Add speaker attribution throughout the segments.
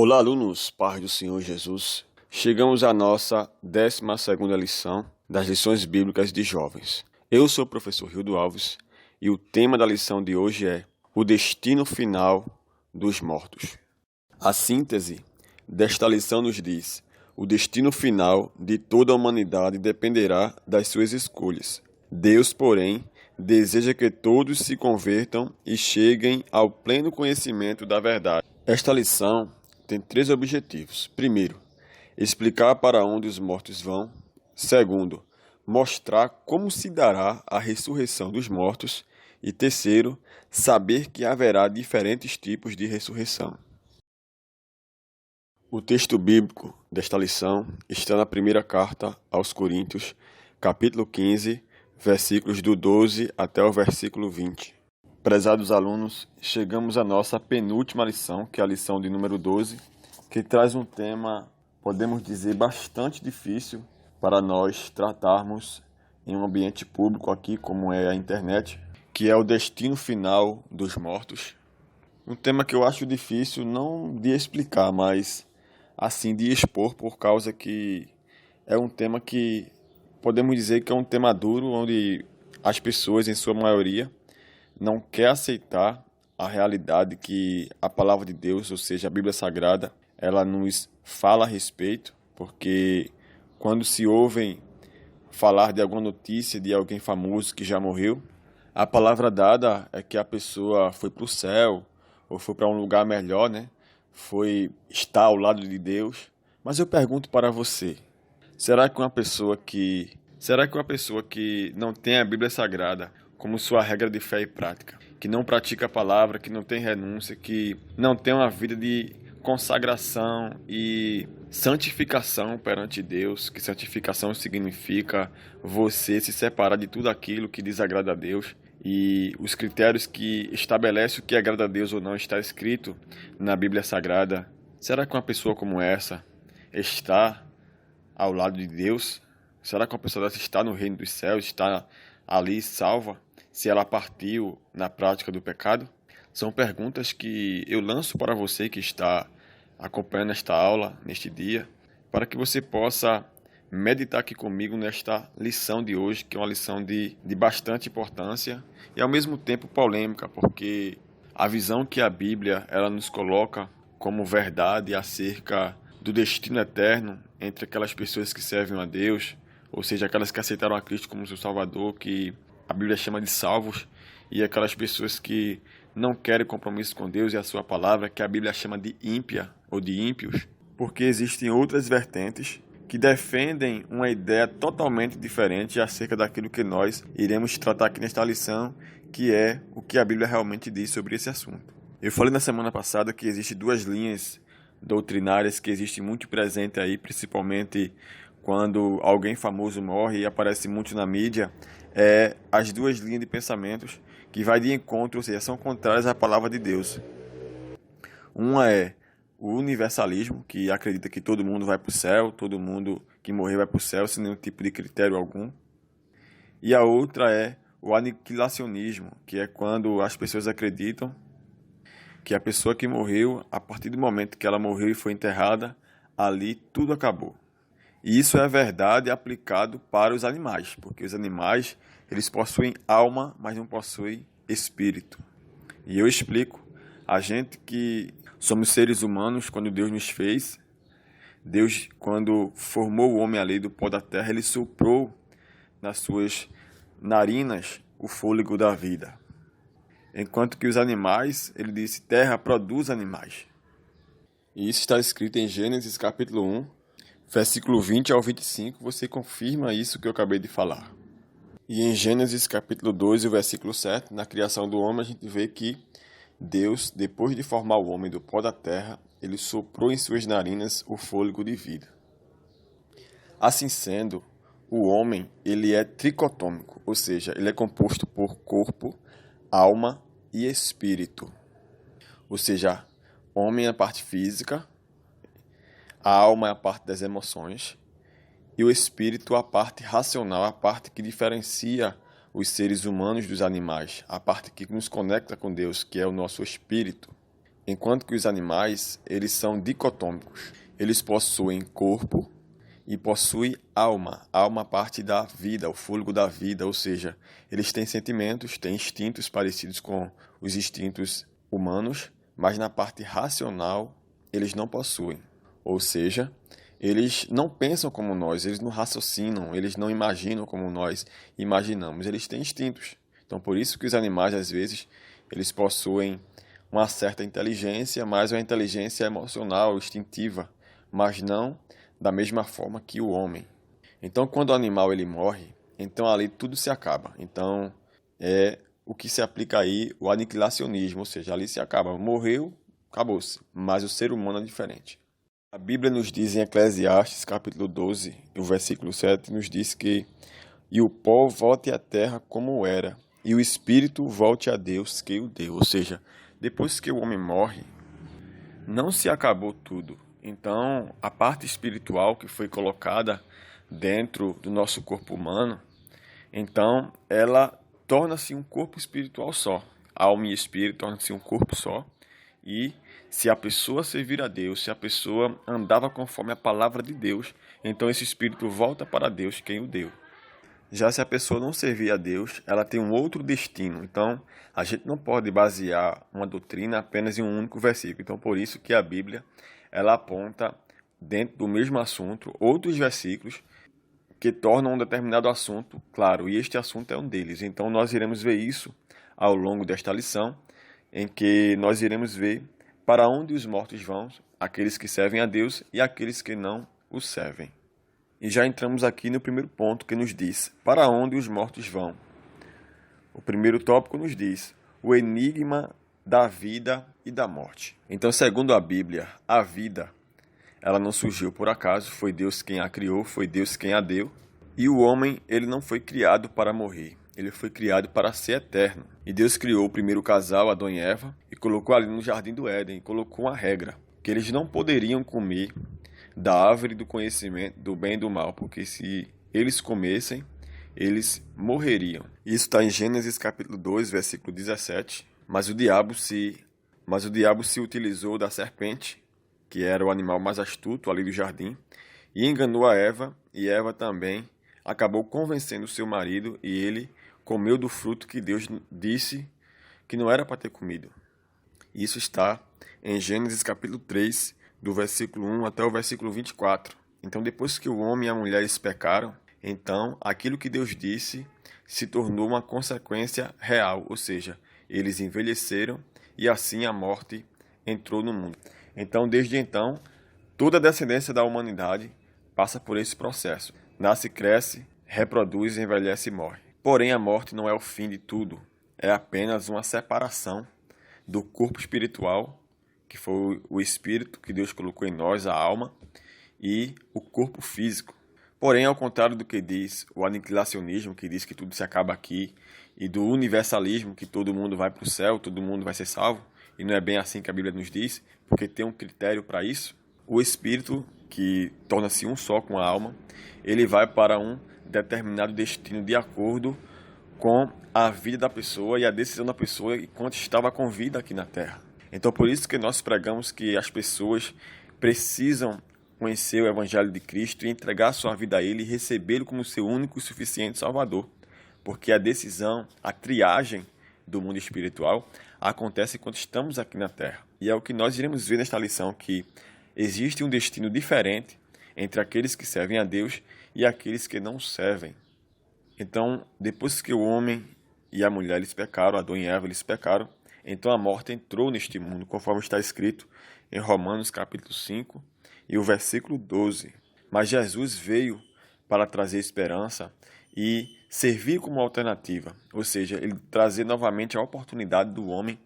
Speaker 1: Olá, alunos, paz do Senhor Jesus. Chegamos à nossa 12ª lição das lições bíblicas de jovens. Eu sou o professor Rildo Alves e o tema da lição de hoje é o destino final dos mortos. A síntese desta lição nos diz: o destino final de toda a humanidade dependerá das suas escolhas. Deus, porém, deseja que todos se convertam e cheguem ao pleno conhecimento da verdade. Esta lição tem 3 objetivos. Primeiro, explicar para onde os mortos vão. Segundo, mostrar como se dará a ressurreição dos mortos. E terceiro, saber que haverá diferentes tipos de ressurreição. O texto bíblico desta lição está na primeira carta aos Coríntios, capítulo 15, versículos do 12 até o versículo 20. Prezados alunos, chegamos à nossa penúltima lição, que é a lição de número 12, que traz um tema, podemos dizer, bastante difícil para nós tratarmos em um ambiente público aqui, como é a internet, que é o destino final dos mortos. Um tema que eu acho difícil não de explicar, mas assim de expor, por causa que é um tema que podemos dizer que é um tema duro, onde as pessoas, em sua maioria, não quer aceitar a realidade que a palavra de Deus, ou seja, a Bíblia Sagrada, ela nos fala a respeito, porque quando se ouvem falar de alguma notícia de alguém famoso que já morreu, a palavra dada é que a pessoa foi para o céu, ou foi para um lugar melhor, está ao lado de Deus. Mas eu pergunto para você, será que uma pessoa que não tem a Bíblia Sagrada como sua regra de fé e prática, que não pratica a palavra, que não tem renúncia, que não tem uma vida de consagração e santificação perante Deus, que santificação significa você se separar de tudo aquilo que desagrada a Deus, e os critérios que estabelecem o que agrada a Deus ou não está escrito na Bíblia Sagrada? Será que uma pessoa como essa está ao lado de Deus? Será que uma pessoa dessa está no reino dos céus, está ali salva, se ela partiu na prática do pecado? São perguntas que eu lanço para você que está acompanhando esta aula, neste dia, para que você possa meditar aqui comigo nesta lição de hoje, que é uma lição de bastante importância e ao mesmo tempo polêmica, porque a visão que a Bíblia ela nos coloca como verdade acerca do destino eterno entre aquelas pessoas que servem a Deus, ou seja, aquelas que aceitaram a Cristo como seu Salvador, que a Bíblia chama de salvos, e aquelas pessoas que não querem compromisso com Deus e a sua palavra, que a Bíblia chama de ímpia ou de ímpios, porque existem outras vertentes que defendem uma ideia totalmente diferente acerca daquilo que nós iremos tratar aqui nesta lição, que é o que a Bíblia realmente diz sobre esse assunto. Eu falei na semana passada que existem 2 linhas doutrinárias que existem muito presentes aí, principalmente quando alguém famoso morre e aparece muito na mídia, as 2 linhas de pensamentos que vai de encontro, ou seja, são contrárias à palavra de Deus. Uma é o universalismo, que acredita que todo mundo vai para o céu, todo mundo que morrer vai para o céu, sem nenhum tipo de critério algum. E a outra é o aniquilacionismo, que é quando as pessoas acreditam que a pessoa que morreu, a partir do momento que ela morreu e foi enterrada, ali tudo acabou. E isso é verdade aplicado para os animais, porque os animais eles possuem alma, mas não possuem espírito. E eu explico, a gente que somos seres humanos, quando Deus nos fez, Deus, quando formou o homem ali do pó da terra, ele soprou nas suas narinas o fôlego da vida. Enquanto que os animais, ele disse, terra produz animais. E isso está escrito em Gênesis capítulo 1, versículo 20 ao 25, você confirma isso que eu acabei de falar. E em Gênesis capítulo 2, versículo 7, na criação do homem, a gente vê que Deus, depois de formar o homem do pó da terra, ele soprou em suas narinas o fôlego de vida. Assim sendo, o homem ele é tricotômico, ou seja, ele é composto por corpo, alma e espírito. Ou seja, homem é a parte física, a alma é a parte das emoções e o espírito a parte racional, a parte que diferencia os seres humanos dos animais, a parte que nos conecta com Deus, que é o nosso espírito. enquanto que os animais, eles são dicotômicos. Eles possuem corpo e possuem alma. A alma parte da vida, o fôlego da vida, ou seja, eles têm sentimentos, têm instintos parecidos com os instintos humanos, mas na parte racional eles não possuem. Ou seja, eles não pensam como nós, eles não raciocinam, eles não imaginam como nós imaginamos, eles têm instintos. Então, por isso que os animais, às vezes, eles possuem uma certa inteligência, mas uma inteligência emocional, instintiva, mas não da mesma forma que o homem. Então, quando o animal ele morre, então ali tudo se acaba. Então, é o que se aplica aí o aniquilacionismo, ou seja, ali se acaba. Morreu, acabou-se. Mas o ser humano é diferente. A Bíblia nos diz em Eclesiastes, capítulo 12, o versículo 7, nos diz que e o pó volte à terra como era, e o espírito volte a Deus que o deu. Ou seja, depois que o homem morre, não se acabou tudo. Então, a parte espiritual que foi colocada dentro do nosso corpo humano, então ela torna-se um corpo espiritual só. Alma e espírito tornam-se um corpo só. E se a pessoa servir a Deus, se a pessoa andava conforme a palavra de Deus, então esse espírito volta para Deus, quem o deu. Já se a pessoa não servir a Deus, ela tem um outro destino. Então, a gente não pode basear uma doutrina apenas em um único versículo. Então, por isso que a Bíblia, ela aponta, dentro do mesmo assunto, outros versículos que tornam um determinado assunto claro. E este assunto é um deles. Então, nós iremos ver isso ao longo desta lição, em que nós iremos ver para onde os mortos vão, aqueles que servem a Deus e aqueles que não o servem. E já entramos aqui no primeiro ponto que nos diz, para onde os mortos vão? O primeiro tópico nos diz, o enigma da vida e da morte. Então, segundo a Bíblia, a vida, ela não surgiu por acaso, foi Deus quem a criou, foi Deus quem a deu. E o homem, ele não foi criado para morrer, ele foi criado para ser eterno. E Deus criou o primeiro casal, Adão e Eva, e colocou ali no jardim do Éden, colocou uma regra, que eles não poderiam comer da árvore do conhecimento do bem e do mal, porque se eles comessem, eles morreriam. Isso está em Gênesis capítulo 2, versículo 17. Mas o diabo se utilizou da serpente, que era o animal mais astuto ali do jardim, e enganou a Eva, e Eva também acabou convencendo seu marido, e ele comeu do fruto que Deus disse que não era para ter comido. Isso está em Gênesis capítulo 3, do versículo 1 até o versículo 24. Então, depois que o homem e a mulher pecaram, então aquilo que Deus disse se tornou uma consequência real, ou seja, eles envelheceram e assim a morte entrou no mundo. Então, desde então, toda a descendência da humanidade passa por esse processo. Nasce, cresce, reproduz, envelhece e morre. Porém, a morte não é o fim de tudo, é apenas uma separação do corpo espiritual, que foi o espírito que Deus colocou em nós, a alma, e o corpo físico. Porém, ao contrário do que diz o aniquilacionismo, que diz que tudo se acaba aqui, e do universalismo, que todo mundo vai para o céu, todo mundo vai ser salvo, e não é bem assim que a Bíblia nos diz, porque tem um critério para isso, o espírito, que torna-se um só com a alma, ele vai para um determinado destino de acordo com a vida da pessoa e a decisão da pessoa enquanto estava com vida aqui na Terra. Então, por isso que nós pregamos que as pessoas precisam conhecer o Evangelho de Cristo e entregar sua vida a Ele e recebê-lo como seu único e suficiente Salvador. Porque a decisão, a triagem do mundo espiritual acontece quando estamos aqui na Terra. E é o que nós iremos ver nesta lição, que existe um destino diferente entre aqueles que servem a Deus e aqueles que não servem. Então, depois que o homem e a mulher eles pecaram, Adão e Eva eles pecaram, então a morte entrou neste mundo, conforme está escrito em Romanos capítulo 5 e o versículo 12. Mas Jesus veio para trazer esperança e servir como alternativa, ou seja, ele trazer novamente a oportunidade do homem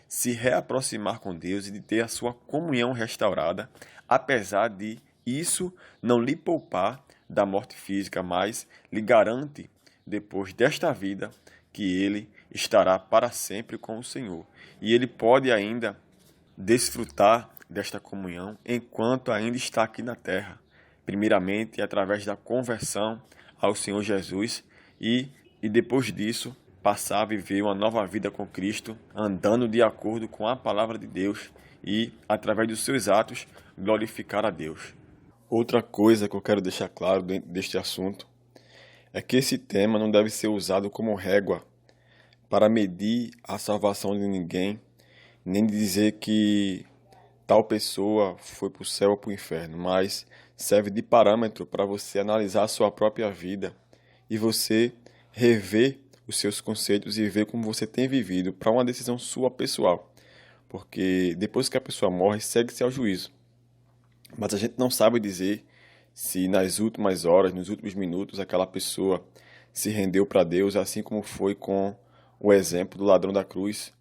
Speaker 1: se reaproximar com Deus e de ter a sua comunhão restaurada, apesar de isso não lhe poupar da morte física, mas lhe garante, depois desta vida, que ele estará para sempre com o Senhor. E ele pode ainda desfrutar desta comunhão enquanto ainda está aqui na terra. Primeiramente, através da conversão ao Senhor Jesus e depois disso, passar a viver uma nova vida com Cristo, andando de acordo com a palavra de Deus e, através dos seus atos, glorificar a Deus. Outra coisa que eu quero deixar claro dentro deste assunto é que esse tema não deve ser usado como régua para medir a salvação de ninguém, nem dizer que tal pessoa foi para o céu ou para o inferno, mas serve de parâmetro para você analisar a sua própria vida e você rever os seus conceitos e ver como você tem vivido para uma decisão sua pessoal. Porque depois que a pessoa morre, segue-se ao juízo. Mas a gente não sabe dizer se nas últimas horas, nos últimos minutos, aquela pessoa se rendeu para Deus, assim como foi com o exemplo do ladrão da cruz.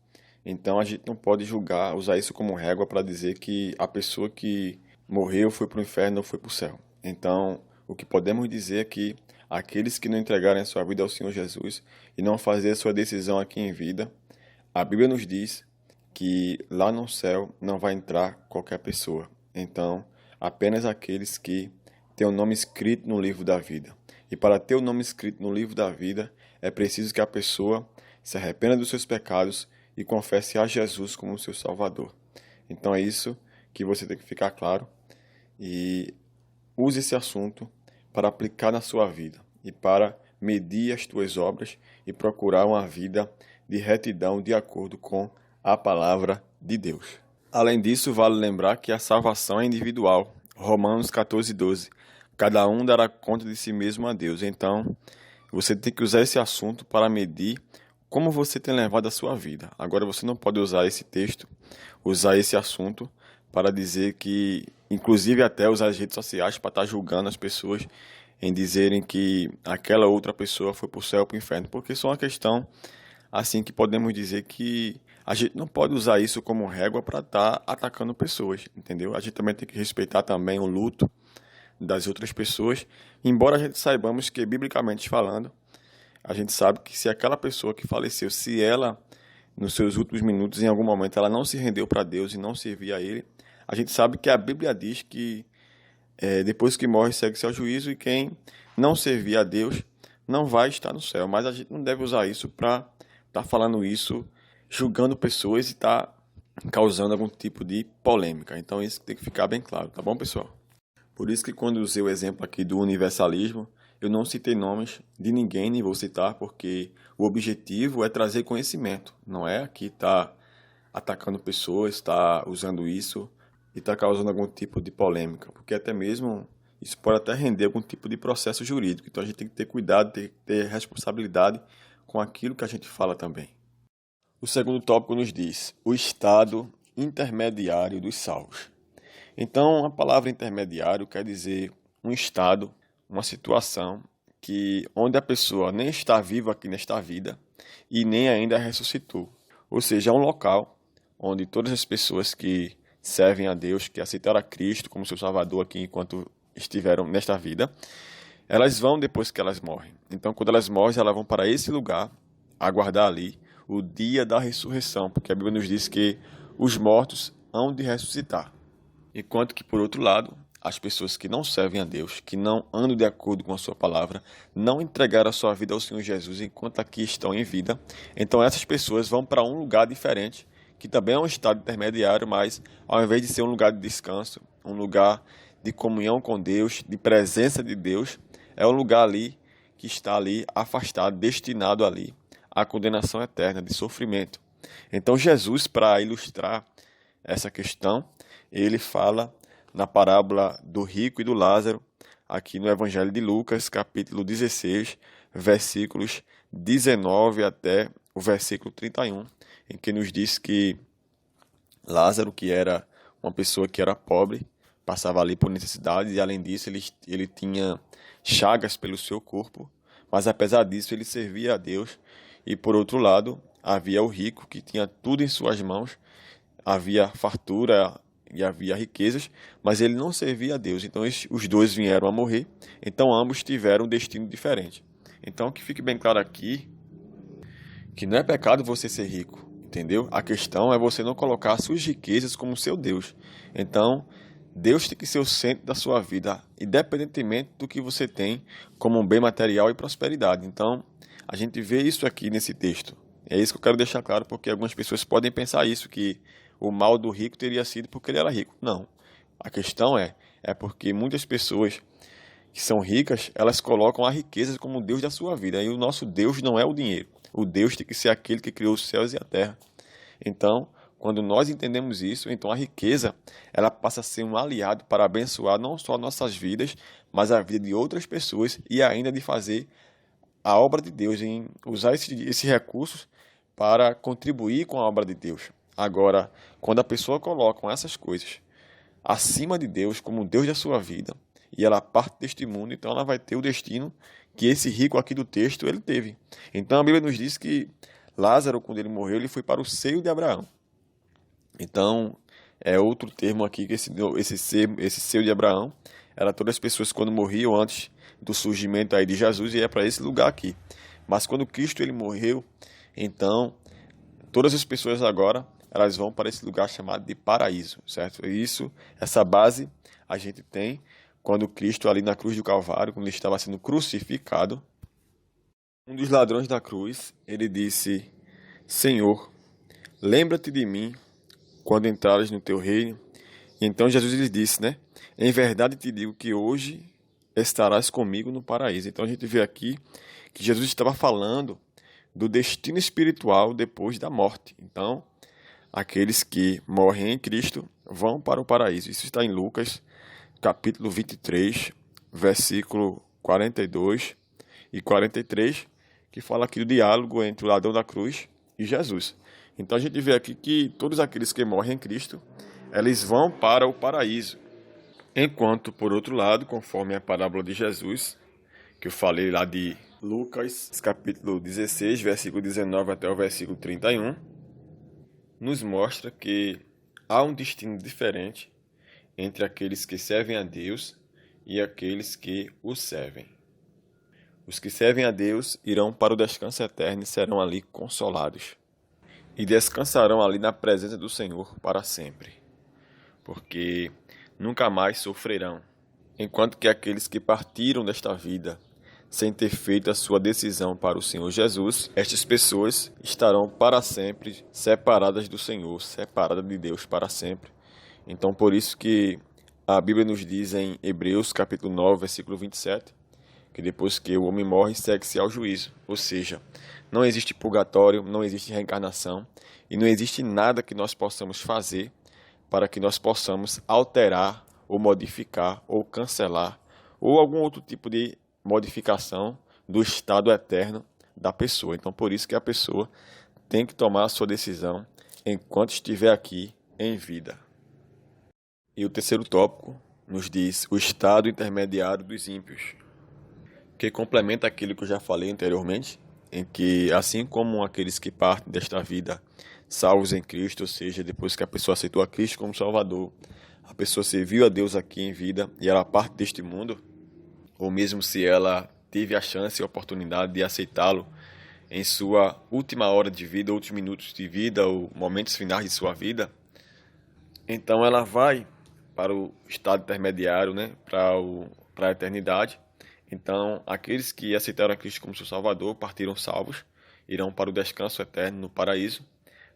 Speaker 1: Então a gente não pode julgar, usar isso como régua para dizer que a pessoa que morreu foi para o inferno ou foi para o céu. Então, o que podemos dizer é que aqueles que não entregarem a sua vida ao Senhor Jesus e não fazer a sua decisão aqui em vida, a Bíblia nos diz que lá no céu não vai entrar qualquer pessoa. Então, apenas aqueles que têm o nome escrito no livro da vida. E para ter o nome escrito no livro da vida, é preciso que a pessoa se arrependa dos seus pecados e confesse a Jesus como seu Salvador. Então é isso que você tem que ficar claro e use esse assunto para aplicar na sua vida e para medir as tuas obras e procurar uma vida de retidão de acordo com a palavra de Deus. Além disso, vale lembrar que a salvação é individual. Romanos 14:12. Cada um dará conta de si mesmo a Deus. Então, você tem que usar esse assunto para medir como você tem levado a sua vida. Agora, você não pode usar esse texto, usar esse assunto para dizer que, inclusive até usar as redes sociais para estar julgando as pessoas em dizerem que aquela outra pessoa foi para o céu ou para o inferno. Porque isso é uma questão, assim, que podemos dizer que a gente não pode usar isso como régua para estar atacando pessoas, entendeu? A gente também tem que respeitar também o luto das outras pessoas, embora a gente saibamos que, biblicamente falando, a gente sabe que se aquela pessoa que faleceu, se ela, nos seus últimos minutos, em algum momento, ela não se rendeu para Deus e não servia a Ele, a gente sabe que a Bíblia diz que depois que morre, segue-se ao juízo e quem não servir a Deus não vai estar no céu. Mas a gente não deve usar isso para estar falando isso, julgando pessoas e estar causando algum tipo de polêmica. Então isso tem que ficar bem claro, tá bom, pessoal? Por isso que quando usei o exemplo aqui do universalismo, eu não citei nomes de ninguém, nem vou citar, porque o objetivo é trazer conhecimento, não é aqui estar atacando pessoas, estar usando isso e estar causando algum tipo de polêmica, porque até mesmo isso pode até render algum tipo de processo jurídico. Então a gente tem que ter cuidado, tem que ter responsabilidade com aquilo que a gente fala também. O segundo tópico nos diz o estado intermediário dos salvos. Então, a palavra intermediário quer dizer um estado, uma situação onde a pessoa nem está viva aqui nesta vida e nem ainda ressuscitou. Ou seja, é um local onde todas as pessoas que servem a Deus, que aceitaram a Cristo como seu Salvador aqui enquanto estiveram nesta vida, elas vão depois que elas morrem. Então, quando elas morrem, elas vão para esse lugar, aguardar ali o dia da ressurreição, porque a Bíblia nos diz que os mortos hão de ressuscitar. Enquanto que, por outro lado, as pessoas que não servem a Deus, que não andam de acordo com a sua palavra, não entregaram a sua vida ao Senhor Jesus enquanto aqui estão em vida, então essas pessoas vão para um lugar diferente, que também é um estado intermediário, mas ao invés de ser um lugar de descanso, um lugar de comunhão com Deus, de presença de Deus, é um lugar ali que está ali afastado, destinado ali à condenação eterna, de sofrimento. Então Jesus, para ilustrar essa questão, ele fala na parábola do rico e do Lázaro, aqui no Evangelho de Lucas, capítulo 16, versículos 19 até o versículo 31, em que nos diz que Lázaro, que era uma pessoa que era pobre, passava ali por necessidades e, além disso, ele tinha chagas pelo seu corpo, mas apesar disso ele servia a Deus. E, por outro lado, havia o rico, que tinha tudo em suas mãos, havia fartura e havia riquezas, mas ele não servia a Deus. Então os dois vieram a morrer, então ambos tiveram um destino diferente. Então que fique bem claro aqui que não é pecado você ser rico, entendeu? A questão é você não colocar suas riquezas como seu Deus. Então Deus tem que ser o centro da sua vida, independentemente do que você tem como um bem material e prosperidade. Então a gente vê isso aqui nesse texto. É isso que eu quero deixar claro, porque algumas pessoas podem pensar isso, que o mal do rico teria sido porque ele era rico. Não. A questão é porque muitas pessoas que são ricas, elas colocam a riqueza como o Deus da sua vida. E o nosso Deus não é o dinheiro. O Deus tem que ser aquele que criou os céus e a terra. Então, quando nós entendemos isso, então a riqueza, ela passa a ser um aliado para abençoar não só nossas vidas, mas a vida de outras pessoas e ainda de fazer a obra de Deus, em usar esses recursos para contribuir com a obra de Deus. Agora, quando a pessoa coloca essas coisas acima de Deus, como o Deus da sua vida, e ela parte deste mundo, então ela vai ter o destino que esse rico aqui do texto ele teve. Então a Bíblia nos diz que Lázaro, quando ele morreu, ele foi para o seio de Abraão. Então, é outro termo aqui, que esse seio de Abraão, era todas as pessoas quando morriam antes do surgimento aí de Jesus, e ia para esse lugar aqui. Mas quando Cristo ele morreu, então, todas as pessoas agora, elas vão para esse lugar chamado de paraíso, certo? Isso, essa base a gente tem quando Cristo ali na cruz do Calvário, quando ele estava sendo crucificado, um dos ladrões da cruz, ele disse: Senhor, lembra-te de mim quando entrares no teu reino. E então Jesus lhe disse, né? Em verdade te digo que hoje estarás comigo no paraíso. Então a gente vê aqui que Jesus estava falando do destino espiritual depois da morte. Então, aqueles que morrem em Cristo vão para o paraíso. Isso está em Lucas, capítulo 23, versículo 42 e 43, que fala aqui do diálogo entre o ladrão da cruz e Jesus. Então a gente vê aqui que todos aqueles que morrem em Cristo, eles vão para o paraíso. Enquanto, por outro lado, conforme a parábola de Jesus, que eu falei lá de Lucas, capítulo 16, versículo 19 até o versículo 31, nos mostra que há um destino diferente entre aqueles que servem a Deus e aqueles que o servem. Os que servem a Deus irão para o descanso eterno e serão ali consolados. E descansarão ali na presença do Senhor para sempre, porque nunca mais sofrerão. Enquanto que aqueles que partiram desta vida sem ter feito a sua decisão para o Senhor Jesus, estas pessoas estarão para sempre separadas do Senhor, separadas de Deus para sempre. Então, por isso que a Bíblia nos diz em Hebreus, capítulo 9, versículo 27, que depois que o homem morre, segue-se ao juízo. Ou seja, não existe purgatório, não existe reencarnação, e não existe nada que nós possamos fazer para que nós possamos alterar, ou modificar, ou cancelar, ou algum outro tipo de modificação do estado eterno da pessoa. Então, por isso que a pessoa tem que tomar a sua decisão enquanto estiver aqui em vida. E o terceiro tópico nos diz o estado intermediário dos ímpios, que complementa aquilo que eu já falei anteriormente, em que, assim como aqueles que partem desta vida salvos em Cristo, ou seja, depois que a pessoa aceitou a Cristo como Salvador, a pessoa serviu a Deus aqui em vida e ela parte deste mundo, ou mesmo se ela teve a chance e a oportunidade de aceitá-lo em sua última hora de vida, últimos minutos de vida, ou momentos finais de sua vida, então ela vai para o estado intermediário, né, para a eternidade. Então, aqueles que aceitaram a Cristo como seu Salvador partiram salvos, irão para o descanso eterno no paraíso.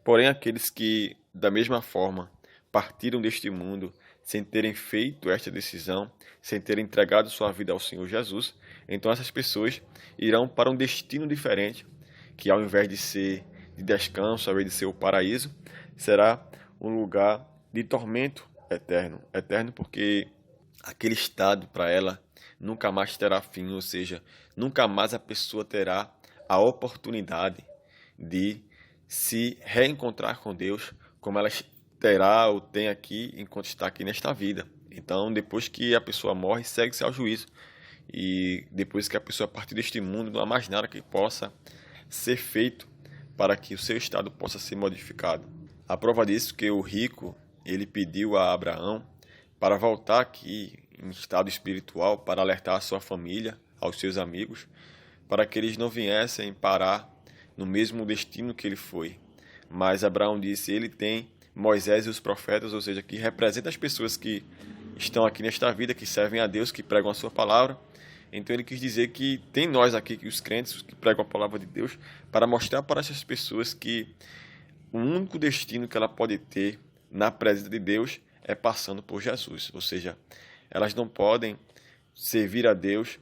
Speaker 1: Porém, aqueles que, da mesma forma, partiram deste mundo sem terem feito esta decisão, sem terem entregado sua vida ao Senhor Jesus, então essas pessoas irão para um destino diferente, que ao invés de ser de descanso, ao invés de ser o paraíso, será um lugar de tormento eterno. Eterno porque aquele estado para ela nunca mais terá fim, ou seja, nunca mais a pessoa terá a oportunidade de se reencontrar com Deus como ela terá ou tem aqui enquanto está aqui nesta vida. Então, depois que a pessoa morre, segue-se ao juízo. E depois que a pessoa partir deste mundo, não há mais nada que possa ser feito para que o seu estado possa ser modificado. A prova disso é que o rico, ele pediu a Abraão para voltar aqui em estado espiritual, para alertar a sua família, aos seus amigos, para que eles não viessem parar no mesmo destino que ele foi. Mas Abraão disse, ele tem Moisés e os profetas, ou seja, que representa as pessoas que estão aqui nesta vida, que servem a Deus, que pregam a sua palavra. Então ele quis dizer que tem nós aqui, que os crentes que pregam a palavra de Deus, para mostrar para essas pessoas que o único destino que ela pode ter na presença de Deus é passando por Jesus. Ou seja, elas não podem servir a Deus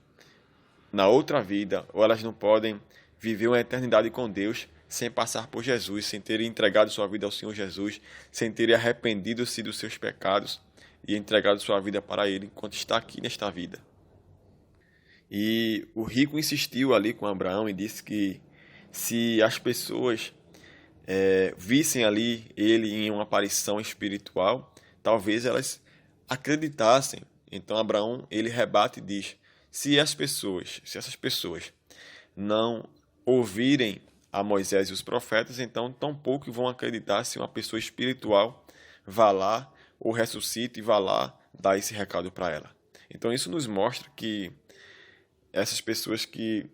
Speaker 1: na outra vida, ou elas não podem viver uma eternidade com Deus sem passar por Jesus, sem terem entregado sua vida ao Senhor Jesus, sem terem arrependido-se dos seus pecados e entregado sua vida para Ele enquanto está aqui nesta vida. E o rico insistiu ali com Abraão e disse que se as pessoas vissem ali ele em uma aparição espiritual, talvez elas acreditassem. Então Abraão ele rebate e diz: se essas pessoas não ouvirem a Moisés e os profetas, então tampouco vão acreditar se uma pessoa espiritual vá lá ou ressuscite e vá lá dar esse recado para ela. Então isso nos mostra que essas pessoas que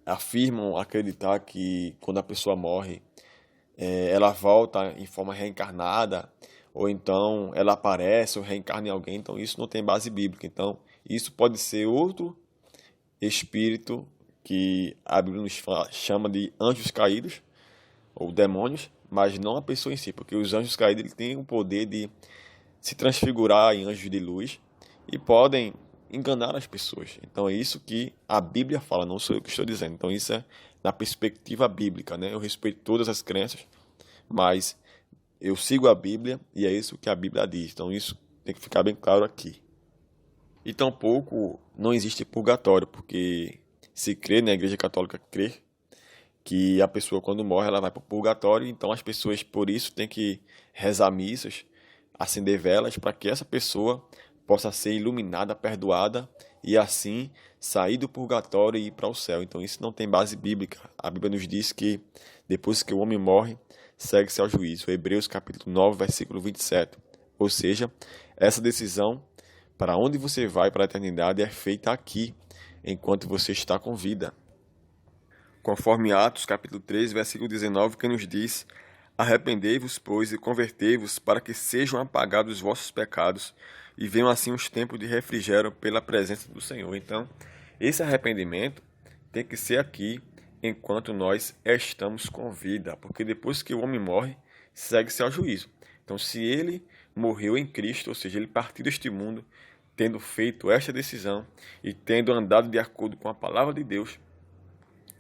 Speaker 1: afirmam acreditar que quando a pessoa morre, ela volta em forma reencarnada, ou então ela aparece ou reencarna em alguém, então isso não tem base bíblica. Então isso pode ser outro espírito que a Bíblia nos chama de anjos caídos ou demônios, mas não a pessoa em si, porque os anjos caídos eles têm o poder de se transfigurar em anjos de luz e podem enganar as pessoas. Então é isso que a Bíblia fala, não sou eu que estou dizendo. Então isso é na perspectiva bíblica, né? Eu respeito todas as crenças, mas eu sigo a Bíblia e é isso que a Bíblia diz. Então isso tem que ficar bem claro aqui. E tampouco não existe purgatório, porque se crê, né, a Igreja Católica crê que a pessoa quando morre ela vai para o purgatório, então as pessoas por isso têm que rezar missas, acender velas para que essa pessoa possa ser iluminada, perdoada e assim sair do purgatório e ir para o céu. Então isso não tem base bíblica. A Bíblia nos diz que depois que o homem morre, segue-se ao juízo. Hebreus capítulo 9, versículo 27. Ou seja, essa decisão para onde você vai para a eternidade é feita aqui, enquanto você está com vida. Conforme Atos capítulo 3, versículo 19, que nos diz: arrependei-vos, pois, e convertei-vos, para que sejam apagados os vossos pecados, e venham assim os tempos de refrigério pela presença do Senhor. Então, esse arrependimento tem que ser aqui, enquanto nós estamos com vida, porque depois que o homem morre, segue-se ao juízo. Então, se ele morreu em Cristo, ou seja, ele partiu deste mundo, tendo feito esta decisão e tendo andado de acordo com a palavra de Deus,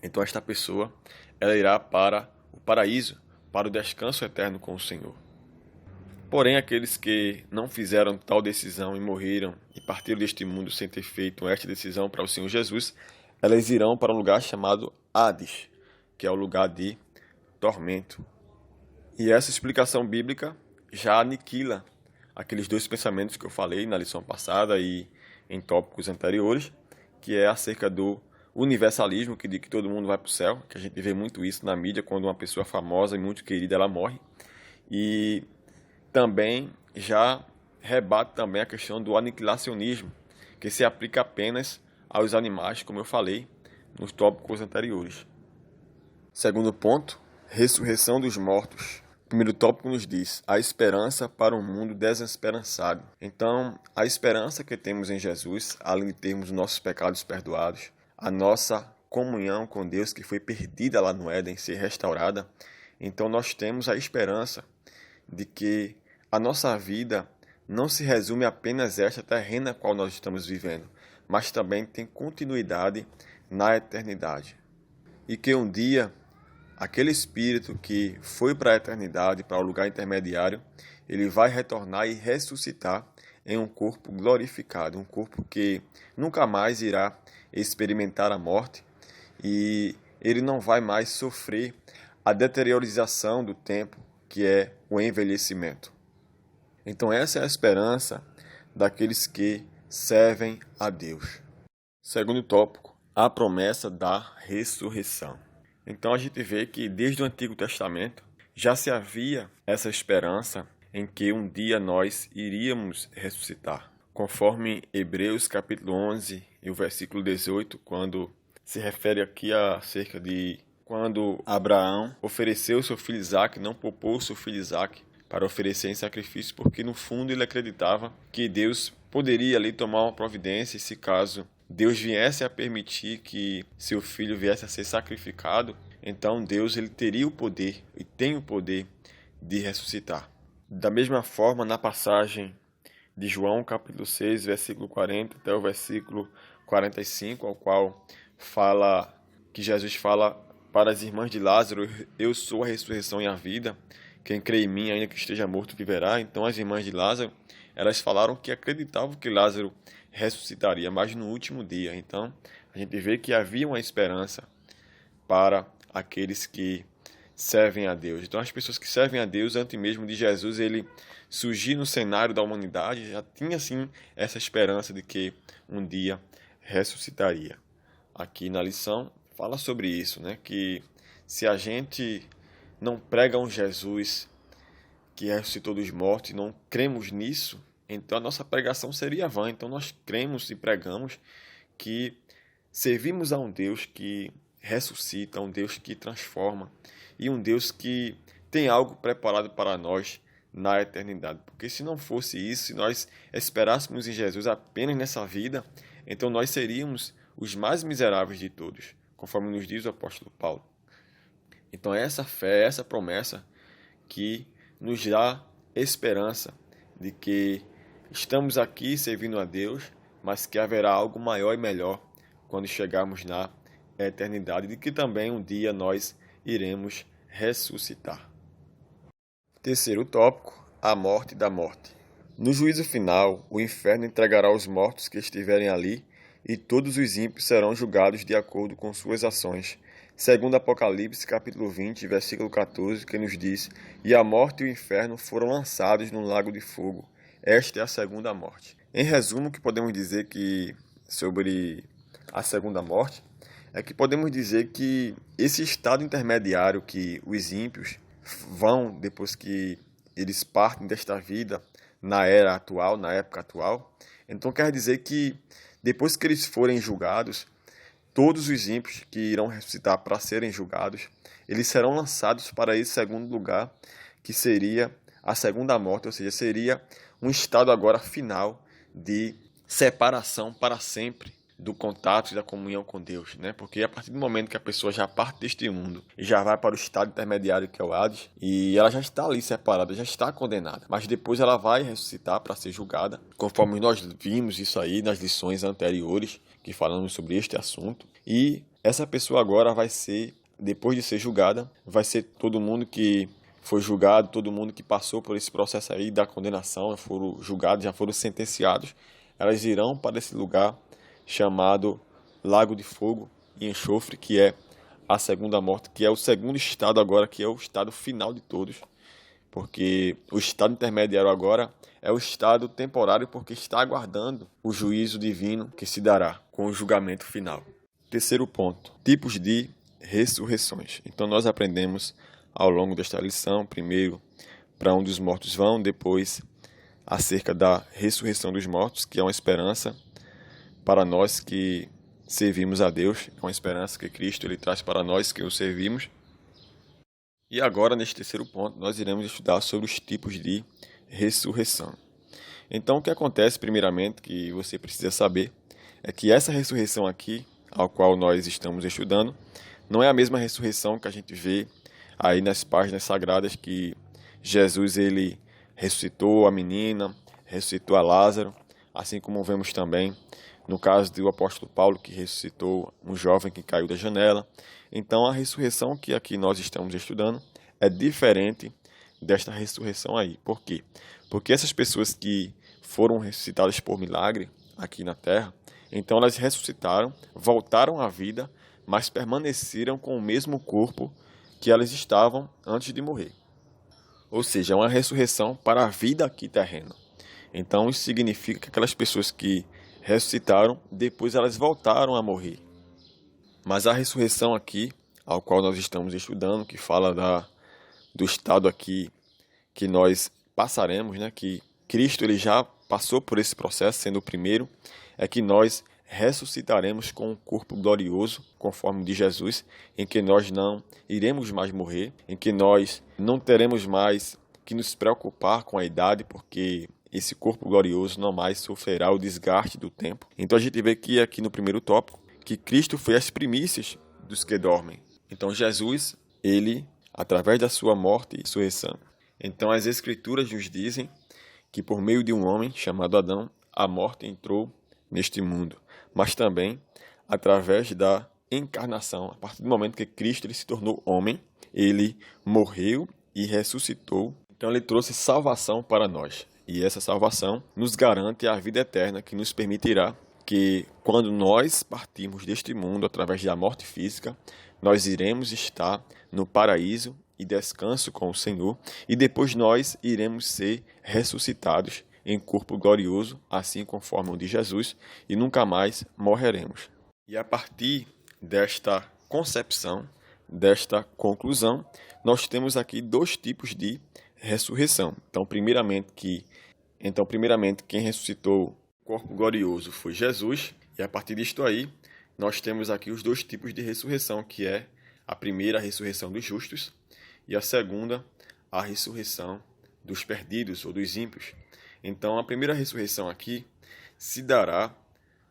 Speaker 1: então esta pessoa ela irá para o paraíso, para o descanso eterno com o Senhor. Porém, aqueles que não fizeram tal decisão e morreram e partiram deste mundo sem ter feito esta decisão para o Senhor Jesus, elas irão para um lugar chamado Hades, que é o lugar de tormento. E essa explicação bíblica já aniquila aqueles dois pensamentos que eu falei na lição passada e em tópicos anteriores, que é acerca do universalismo, que diz que todo mundo vai para o céu, que a gente vê muito isso na mídia, quando uma pessoa famosa e muito querida ela morre. E também já rebate também a questão do aniquilacionismo, que se aplica apenas aos animais, como eu falei nos tópicos anteriores. Segundo ponto, ressurreição dos mortos. O primeiro tópico nos diz a esperança para um mundo desesperançado. Então, a esperança que temos em Jesus, além de termos nossos pecados perdoados, a nossa comunhão com Deus que foi perdida lá no Éden, ser restaurada, então nós temos a esperança de que a nossa vida não se resume apenas a esta terrena a qual nós estamos vivendo, mas também tem continuidade na eternidade. E que um dia, aquele espírito que foi para a eternidade, para o lugar intermediário, ele vai retornar e ressuscitar em um corpo glorificado, um corpo que nunca mais irá experimentar a morte e ele não vai mais sofrer a deteriorização do tempo, que é o envelhecimento. Então essa é a esperança daqueles que servem a Deus. Segundo tópico, a promessa da ressurreição. Então a gente vê que desde o Antigo Testamento já se havia essa esperança em que um dia nós iríamos ressuscitar. Conforme Hebreus capítulo 11 e o versículo 18, quando se refere aqui acerca de quando Abraão ofereceu seu filho Isaque, não poupou seu filho Isaque para oferecer em sacrifício, porque no fundo ele acreditava que Deus poderia ali tomar uma providência, e se caso Deus viesse a permitir que seu filho viesse a ser sacrificado, então Deus ele teria o poder e tem o poder de ressuscitar. Da mesma forma, na passagem de João, capítulo 6, versículo 40 até o versículo 45, ao qual fala que Jesus fala para as irmãs de Lázaro: eu sou a ressurreição e a vida, quem crê em mim, ainda que esteja morto, viverá. Então as irmãs de Lázaro, elas falaram que acreditavam que Lázaro ressuscitaria, mas no último dia. Então a gente vê que havia uma esperança para aqueles que servem a Deus. Então as pessoas que servem a Deus, antes mesmo de Jesus ele surgir no cenário da humanidade, já tinha sim essa esperança de que um dia ressuscitaria. Aqui na lição fala sobre isso, né? Que se a gente não prega um Jesus que ressuscitou dos mortos e não cremos nisso, então a nossa pregação seria vã. Então nós cremos e pregamos que servimos a um Deus que ressuscita, um Deus que transforma e um Deus que tem algo preparado para nós na eternidade. Porque se não fosse isso, se nós esperássemos em Jesus apenas nessa vida, então nós seríamos os mais miseráveis de todos, conforme nos diz o apóstolo Paulo. Então é essa fé, essa promessa que nos dá esperança de que estamos aqui servindo a Deus, mas que haverá algo maior e melhor quando chegarmos na eternidade, de que também um dia nós iremos ressuscitar. Terceiro tópico, a morte da morte. No juízo final, o inferno entregará os mortos que estiverem ali, e todos os ímpios serão julgados de acordo com suas ações. Segundo Apocalipse, capítulo 20, versículo 14, que nos diz: e a morte e o inferno foram lançados no lago de fogo. Esta é a segunda morte. Em resumo, o que podemos dizer sobre a segunda morte é que podemos dizer que esse estado intermediário que os ímpios vão, depois que eles partem desta vida na era atual, na época atual, então quer dizer que depois que eles forem julgados, todos os ímpios que irão ressuscitar para serem julgados, eles serão lançados para esse segundo lugar, que seria a segunda morte, ou seja, seria um estado agora final de separação para sempre do contato e da comunhão com Deus, né? Porque a partir do momento que a pessoa já parte deste mundo e já vai para o estado intermediário que é o Hades, e ela já está ali separada, já está condenada, mas depois ela vai ressuscitar para ser julgada, conforme nós vimos isso aí nas lições anteriores que falamos sobre este assunto. E essa pessoa agora vai ser, depois de ser julgada, vai ser todo mundo que foi julgado, todo mundo que passou por esse processo aí da condenação, foram julgados, já foram sentenciados, elas irão para esse lugar chamado Lago de Fogo e Enxofre, que é a segunda morte, que é o segundo estado agora, que é o estado final de todos, porque o estado intermediário agora é o estado temporário, porque está aguardando o juízo divino que se dará com o julgamento final. Terceiro ponto, tipos de ressurreições. Então nós aprendemos ao longo desta lição, primeiro, para onde os mortos vão, depois acerca da ressurreição dos mortos, que é uma esperança para nós que servimos a Deus, é uma esperança que Cristo ele traz para nós que o servimos. E agora, neste terceiro ponto, nós iremos estudar sobre os tipos de ressurreição. Então, o que acontece, primeiramente, que você precisa saber, é que essa ressurreição aqui, ao qual nós estamos estudando, não é a mesma ressurreição que a gente vê aí nas páginas sagradas, que Jesus ele ressuscitou a menina, ressuscitou a Lázaro, assim como vemos também no caso do apóstolo Paulo, que ressuscitou um jovem que caiu da janela. Então, a ressurreição que aqui nós estamos estudando é diferente desta ressurreição aí. Por quê? Porque essas pessoas que foram ressuscitadas por milagre aqui na terra, então elas ressuscitaram, voltaram à vida, mas permaneceram com o mesmo corpo que elas estavam antes de morrer. Ou seja, é uma ressurreição para a vida aqui terrena. Então, isso significa que aquelas pessoas que ressuscitaram, depois elas voltaram a morrer. Mas a ressurreição aqui, ao qual nós estamos estudando, que fala do estado aqui que nós passaremos, né, que Cristo ele já passou por esse processo, sendo o primeiro, é que nós ressuscitaremos com um corpo glorioso, conforme de Jesus, em que nós não iremos mais morrer, em que nós não teremos mais que nos preocupar com a idade, porque esse corpo glorioso não mais sofrerá o desgaste do tempo. Então a gente vê que aqui no primeiro tópico, que Cristo foi as primícias dos que dormem. Então Jesus, ele, através da sua morte e ressurreição, Então as Escrituras nos dizem que por meio de um homem chamado Adão, a morte entrou neste mundo, mas também através da encarnação. A partir do momento que Cristo ele se tornou homem, ele morreu e ressuscitou. Então ele trouxe salvação para nós. E essa salvação nos garante a vida eterna, que nos permitirá que quando nós partirmos deste mundo através da morte física, nós iremos estar no paraíso e descanso com o Senhor, e depois nós iremos ser ressuscitados em corpo glorioso, assim conforme o de Jesus, e nunca mais morreremos. E a partir desta concepção, desta conclusão, nós temos aqui dois tipos de ressurreição. Então, primeiramente, quem ressuscitou o corpo glorioso foi Jesus, e a partir disto aí, nós temos aqui os dois tipos de ressurreição, que é a primeira, a ressurreição dos justos, e a segunda, a ressurreição dos perdidos ou dos ímpios. Então, a primeira ressurreição aqui se dará,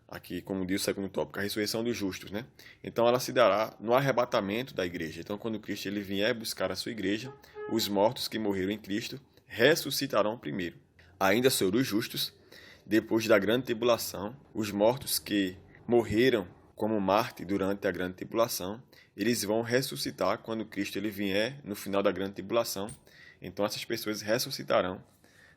Speaker 1: aqui como diz o segundo tópico, a ressurreição dos justos, né? Então, ela se dará no arrebatamento da igreja. Então, quando Cristo ele vier buscar a sua igreja, os mortos que morreram em Cristo ressuscitarão primeiro. Ainda sobre os justos, depois da grande tribulação, os mortos que morreram como Marte durante a grande tribulação, eles vão ressuscitar quando Cristo ele vier no final da grande tribulação. Então essas pessoas ressuscitarão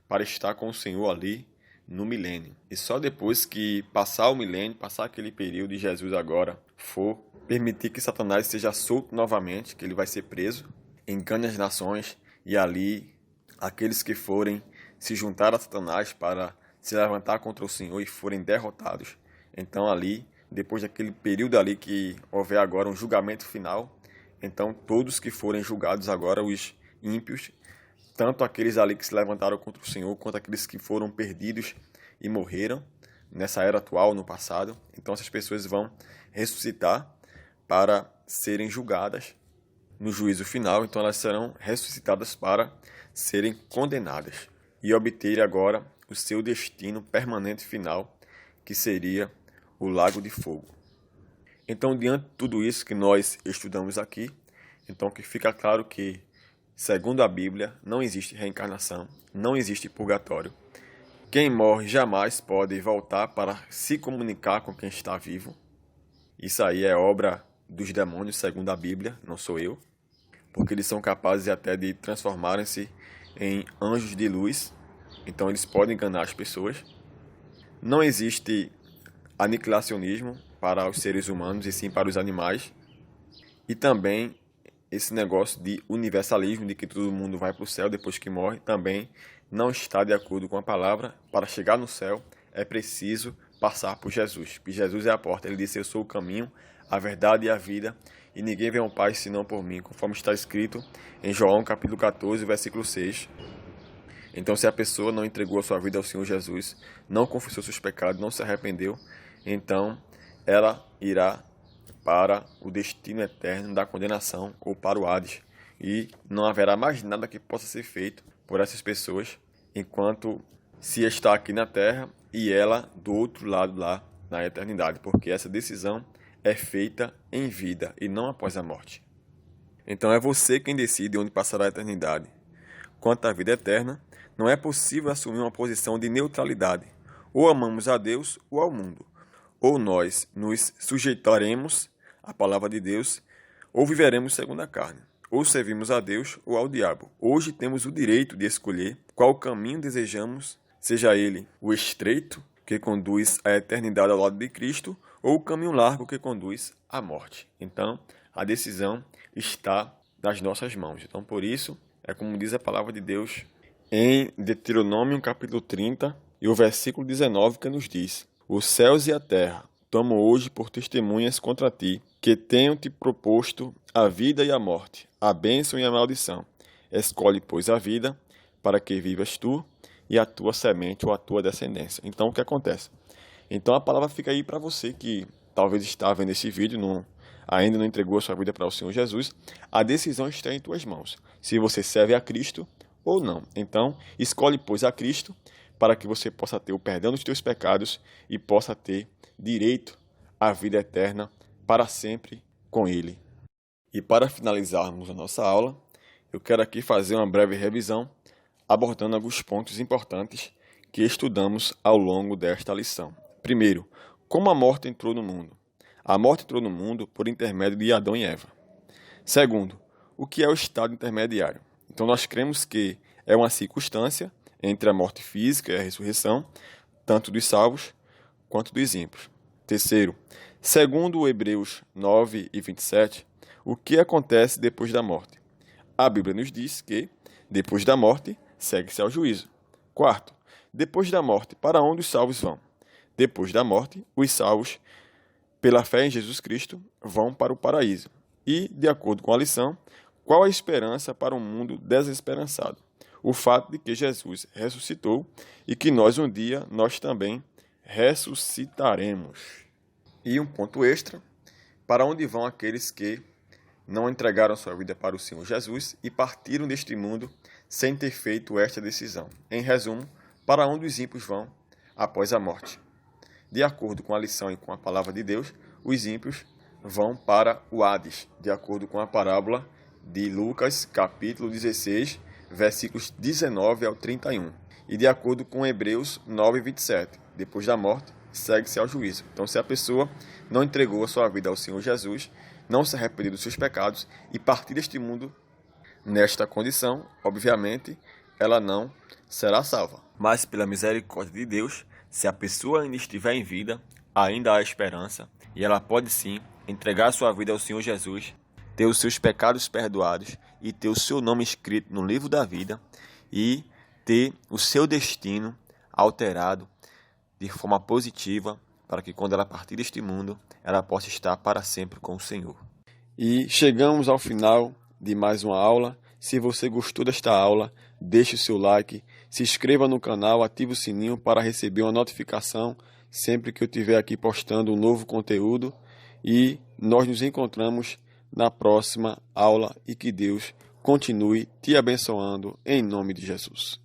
Speaker 1: para estar com o Senhor ali no milênio. E só depois que passar o milênio, passar aquele período de Jesus agora for permitir que Satanás seja solto novamente, que ele vai ser preso, engane as nações, e ali aqueles que forem se juntar a Satanás para se levantar contra o Senhor e forem derrotados, então ali depois daquele período ali que houver agora um julgamento final, então todos que forem julgados agora, os ímpios, tanto aqueles ali que se levantaram contra o Senhor, quanto aqueles que foram perdidos e morreram nessa era atual, no passado, então essas pessoas vão ressuscitar para serem julgadas no juízo final, então elas serão ressuscitadas para serem condenadas e obter agora o seu destino permanente final, que seria o lago de fogo. Então, diante de tudo isso que nós estudamos aqui, então que fica claro que, segundo a Bíblia, não existe reencarnação, não existe purgatório. Quem morre jamais pode voltar para se comunicar com quem está vivo. Isso aí é obra dos demônios, segundo a Bíblia, não sou eu, porque eles são capazes até de transformarem-se em anjos de luz, então eles podem enganar as pessoas. Não existe aniquilacionismo para os seres humanos e sim para os animais, e também esse negócio de universalismo, de que todo mundo vai para o céu depois que morre, também não está de acordo com a palavra. Para chegar no céu é preciso passar por Jesus, porque Jesus é a porta. Ele disse: eu sou o caminho, a verdade e a vida, e ninguém vem ao Pai senão por mim, conforme está escrito em João capítulo 14, versículo 6. Então, se a pessoa não entregou a sua vida ao Senhor Jesus, não confessou seus pecados, não se arrependeu, então ela irá para o destino eterno da condenação ou para o Hades. E não haverá mais nada que possa ser feito por essas pessoas enquanto se está aqui na terra e ela do outro lado lá na eternidade, porque essa decisão é feita em vida e não após a morte. Então é você quem decide onde passará a eternidade. Quanto à vida eterna, não é possível assumir uma posição de neutralidade. Ou amamos a Deus ou ao mundo. Ou nós nos sujeitaremos à palavra de Deus, ou viveremos segundo a carne. Ou servimos a Deus ou ao diabo. Hoje temos o direito de escolher qual caminho desejamos, seja ele o estreito, que conduz à eternidade ao lado de Cristo, ou o caminho largo, que conduz à morte. Então, a decisão está nas nossas mãos. Então, por isso, é como diz a palavra de Deus em Deuteronômio capítulo 30 e o versículo 19, que nos diz: os céus e a terra tomam hoje por testemunhas contra ti, que tenho te proposto a vida e a morte, a bênção e a maldição. Escolhe, pois, a vida, para que vivas tu e a tua semente ou a tua descendência. Então, o que acontece? Então, a palavra fica aí para você que talvez está vendo esse vídeo, ainda não entregou a sua vida para o Senhor Jesus. A decisão está em tuas mãos, se você serve a Cristo ou não. Então, escolhe, pois, a Cristo, para que você possa ter o perdão dos teus pecados e possa ter direito à vida eterna para sempre com Ele. E para finalizarmos a nossa aula, eu quero aqui fazer uma breve revisão abordando alguns pontos importantes que estudamos ao longo desta lição. Primeiro, como a morte entrou no mundo. A morte entrou no mundo por intermédio de Adão e Eva. Segundo, o que é o estado intermediário? Então, nós cremos que é uma circunstância entre a morte física e a ressurreição, tanto dos salvos quanto dos ímpios. Terceiro, segundo Hebreus 9 e 27, o que acontece depois da morte? A Bíblia nos diz que, depois da morte, segue-se ao juízo. Quarto, depois da morte, para onde os salvos vão? Depois da morte, os salvos, pela fé em Jesus Cristo, vão para o paraíso. E, de acordo com a lição, qual a esperança para um mundo desesperançado? O fato de que Jesus ressuscitou e que um dia, nós também ressuscitaremos. E um ponto extra, para onde vão aqueles que não entregaram sua vida para o Senhor Jesus e partiram deste mundo sem ter feito esta decisão? Em resumo, para onde os ímpios vão após a morte? De acordo com a lição e com a palavra de Deus, os ímpios vão para o Hades, de acordo com a parábola de Lucas, capítulo 16, versículos 19 ao 31. E de acordo com Hebreus 9, 27, depois da morte, segue-se ao juízo. Então, se a pessoa não entregou a sua vida ao Senhor Jesus, não se arrependeu dos seus pecados e partir deste mundo nesta condição, obviamente, ela não será salva. Mas, pela misericórdia de Deus, se a pessoa ainda estiver em vida, ainda há esperança e ela pode sim entregar a sua vida ao Senhor Jesus, ter os seus pecados perdoados e ter o seu nome escrito no livro da vida e ter o seu destino alterado de forma positiva para que quando ela partir deste mundo, ela possa estar para sempre com o Senhor. E chegamos ao final de mais uma aula. Se você gostou desta aula, deixe o seu like, se inscreva no canal, ative o sininho para receber uma notificação sempre que eu estiver aqui postando um novo conteúdo. E nós nos encontramos na próxima aula e que Deus continue te abençoando em nome de Jesus.